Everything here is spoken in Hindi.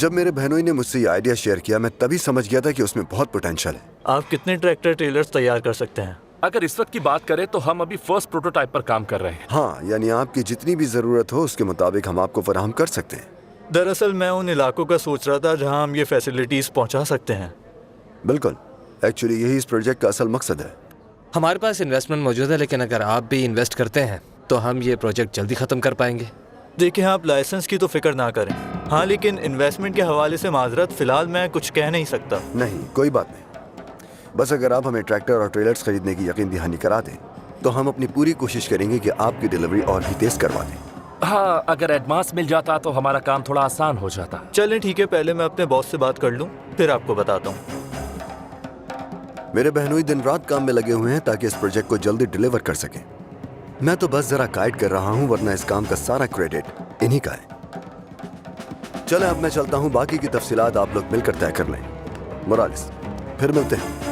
जब मेरे बहनोई ने मुझसे ये आइडिया शेयर किया, मैं तभी समझ गया था कि उसमें बहुत पोटेंशियल है। आप कितने ट्रैक्टर ट्रेलर्स तैयार कर सकते हैं? अगर इस वक्त की बात करें तो हम अभी फर्स्ट प्रोटोटाइप पर काम कर रहे हैं। हाँ, यानी आपकी जितनी भी जरूरत हो उसके मुताबिक हम आपको फराहम कर सकते हैं। दरअसल मैं उन इलाकों का सोच रहा था जहां हम ये फैसिलिटीज पहुंचा सकते हैं। बिल्कुल, एक्चुअली यही इस प्रोजेक्ट का असल मकसद है। हमारे पास इन्वेस्टमेंट मौजूद है, लेकिन अगर आप भी इन्वेस्ट करते हैं तो हम ये प्रोजेक्ट जल्दी ख़त्म कर पाएंगे। देखिए, आप लाइसेंस की तो फिक्र ना करें। हाँ, लेकिन इन्वेस्टमेंट के हवाले से माजरत, फिलहाल मैं कुछ कह नहीं सकता। नहीं, कोई बात नहीं। बस अगर आप हमें ट्रैक्टर और ट्रेलर्स खरीदने की यकीन दहानी करा दें तो हम अपनी पूरी कोशिश करेंगे कि आपकी डिलीवरी और भी तेज करवा दें। हाँ, अगर एडवांस मिल जाता तो हमारा काम थोड़ा आसान हो जाता। चलें ठीक है, पहले मैं अपने बॉस से बात कर लूँ, फिर आपको बताता हूँ। मेरे बहनोई दिन रात काम में लगे हुए हैं ताकि इस प्रोजेक्ट को जल्दी डिलीवर कर सकें। मैं तो बस जरा गाइड कर रहा हूँ, वरना इस काम का सारा क्रेडिट इन्हीं का है। चलें अब मैं चलता हूँ, बाकी की तफसीलात आप लोग मिलकर तय कर लें। मोरालिस, फिर मिलते हैं।